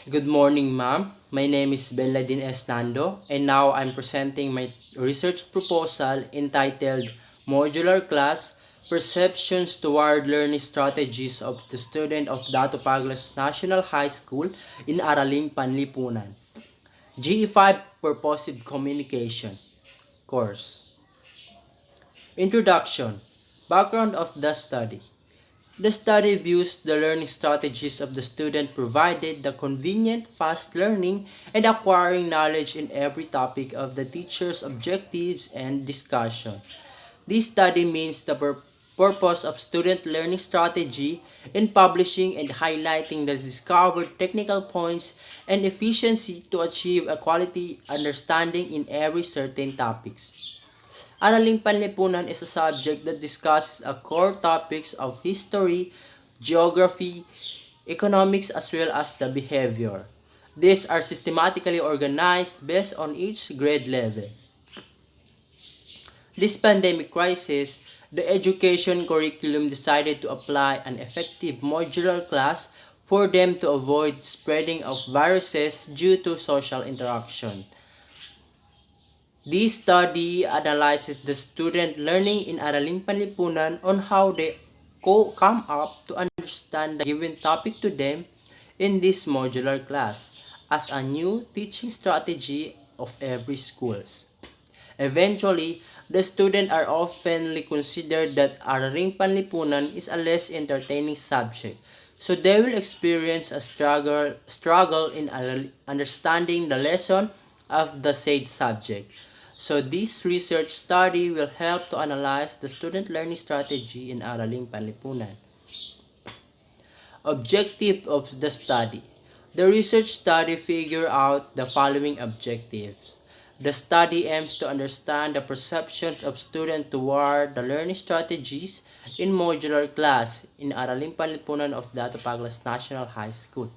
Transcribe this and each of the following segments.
Good morning, ma'am. My name is Benladin Nando, and now I'm presenting my research proposal entitled Modular Class Perceptions Toward Learning Strategies of the Student of Dato Paglas National High School in Araling Panlipunan. GE-5 Purposive Communication Course. Introduction. Background of the study. The study views the learning strategies of the student provided the convenient, fast learning and acquiring knowledge in every topic of the teacher's objectives and discussion. This study means the purpose of student learning strategy in publishing and highlighting the discovered technical points and efficiency to achieve a quality understanding in every certain topics. Araling Panlipunan is a subject that discusses a core topics of history, geography, economics as well as the behavior. These are systematically organized based on each grade level. This pandemic crisis, the education curriculum decided to apply an effective modular class for them to avoid spreading of viruses due to social interaction. This study analyzes the student learning in Araling Panlipunan on how they come up to understand the given topic to them in this modular class as a new teaching strategy of every schools. Eventually, the students are oftenly considered that Araling Panlipunan is a less entertaining subject, so they will experience a struggle in understanding the lesson of the said subject. So this research study will help to analyze the student learning strategy in Araling Panlipunan. Objective of the study. The research study figure out the following objectives. The study aims to understand the perceptions of students toward the learning strategies in modular class in Araling Panlipunan of Dato Paglas National High School.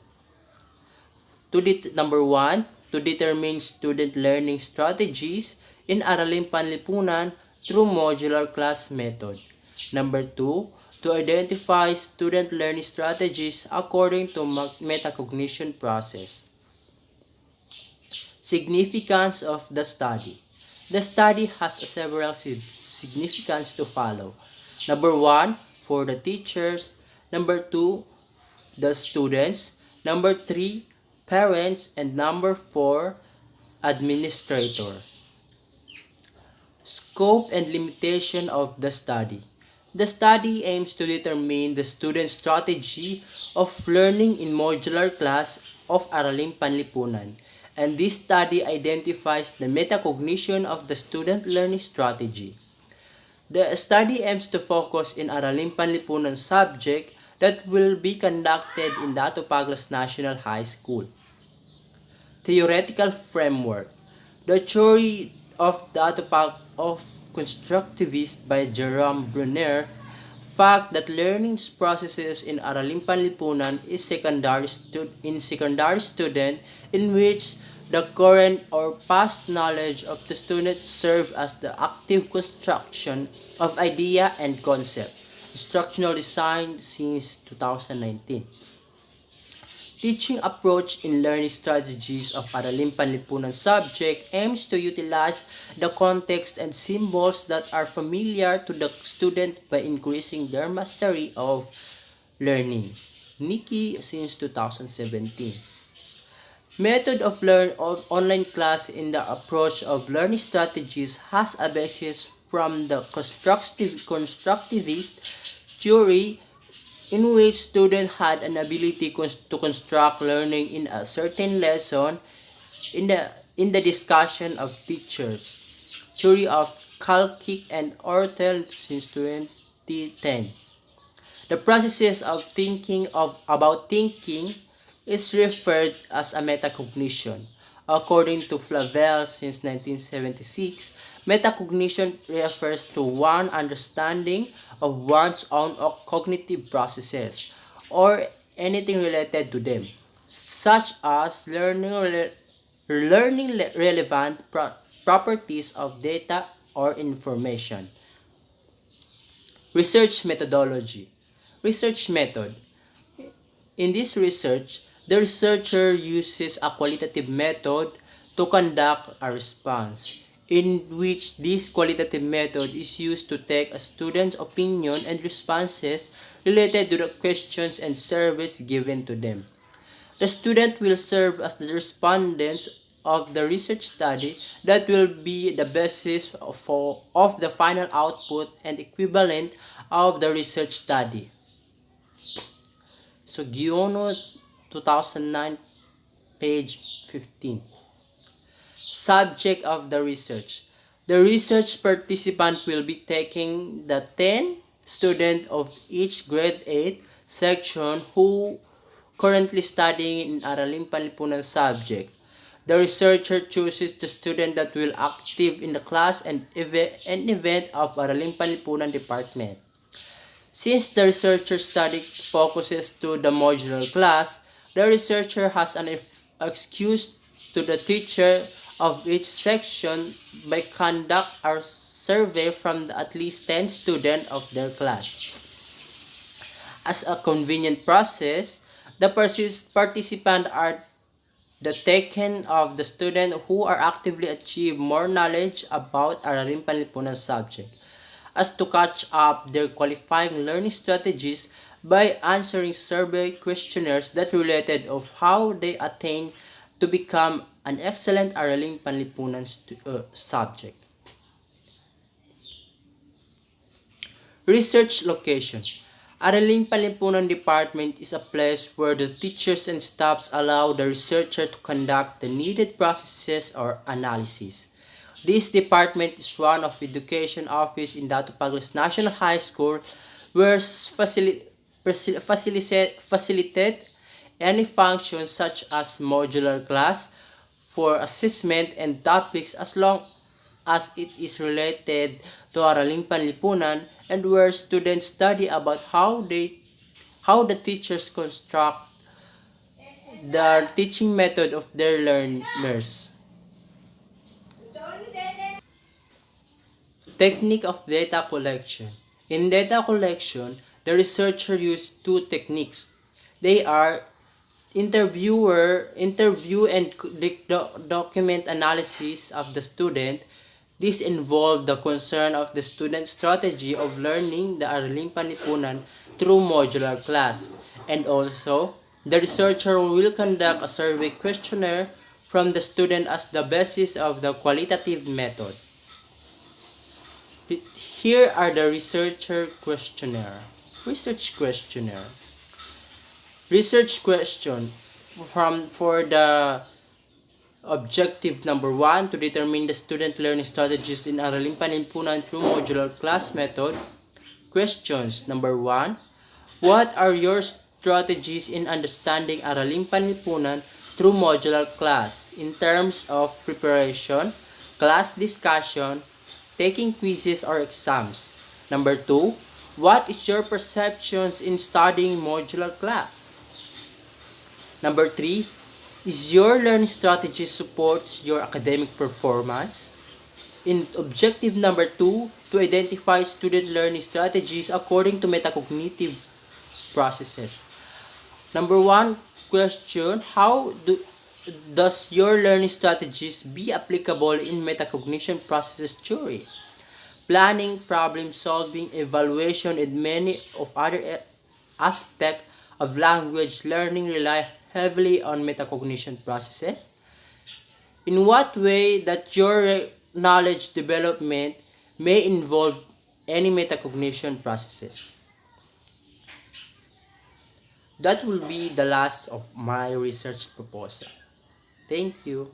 Number 1, to determine student learning strategies in Araling Panlipunan through modular class method. Number 2, to identify student learning strategies according to metacognition process. Significance of the study. The study has several significance to follow. Number 1, for the teachers. Number 2, the students. Number 3, parents. And number 4, administrator. Scope and limitation of the study. The study aims to determine the student strategy of learning in modular class of Araling Panlipunan, and this study identifies the metacognition of the student learning strategy. The study aims to focus in Araling Panlipunan subject that will be conducted in Dato Paglas National High School. Theoretical framework. The theory of of constructivist by Jerome Brunner fact that learning processes in Araling Panlipunan is secondary student in which the current or past knowledge of the student serve as the active construction of idea and concept. Instructional design since 2019. Teaching approach in learning strategies of Araling Panlipunan subject aims to utilize the context and symbols that are familiar to the student by increasing their mastery of learning. Nikki since 2017. Method of online class in the approach of learning strategies has a basis from the constructivist theory in which students had an ability to construct learning in a certain lesson in the discussion of teachers. Theory of Kalkik and Ortel since 2010. The processes of thinking about thinking is referred as a metacognition. According to Flavel since 1976, metacognition refers to one understanding of one's own cognitive processes or anything related to them, such as learning relevant properties of data or information. Research methodology. Research method. In this research, The researcher uses a qualitative method to conduct a response, in which this qualitative method is used to take a student's opinion and responses related to the questions and surveys given to them. The student will serve as the respondents of the research study that will be the basis of the final output and equivalent of the research study. So, Giono 2009, page 15. Subject of the research. The research participant will be taking the 10 students of each grade 8 section who currently studying in Araling Panlipunan subject. The researcher chooses the student that will active in the class and event of Araling Panlipunan department. Since the researcher study focuses to the modular class, the researcher has an excuse to the teacher of each section by conduct a survey from at least 10 students of their class. As a convenient process, the participants are the taken of the student who are actively achieve more knowledge about Araling Panlipunan subject as to catch up their qualifying learning strategies by answering survey questionnaires that related of how they attain to become an excellent Araling Panlipunan subject. Research location. Araling Panlipunan Department is a place where the teachers and staffs allow the researcher to conduct the needed processes or analysis. This department is one of education office in Dato Paglas National High School where facilitate any functions such as modular class for assessment and topics as long as it is related to Araling Panlipunan and where students study about how the teachers construct the teaching method of their learners. Technique of data collection. In data collection, the researcher used two techniques. They are interview and document analysis of the student. This involved the concern of the student's strategy of learning the Araling Panlipunan through modular class. And also, the researcher will conduct a survey questionnaire from the student as the basis of the qualitative method. Here are the researcher questionnaire. Research questionnaire. Research question for the objective number 1 to determine the student learning strategies in Araling Panlipunan through modular class method. Questions number 1. What are your strategies in understanding Araling Panlipunan through modular class in terms of preparation, class discussion, taking quizzes or exams? Number 2. What is your perceptions in studying modular class? Number 3. Is your learning strategy supports your academic performance? In objective number 2, to identify student learning strategies according to metacognitive processes. Number 1 question, how does your learning strategies be applicable in metacognition processes theory? Planning, problem solving, evaluation, and many of other aspects of language learning rely heavily on metacognition processes. In what way that your knowledge development may involve any metacognition processes? That will be the last of my research proposal. Thank you.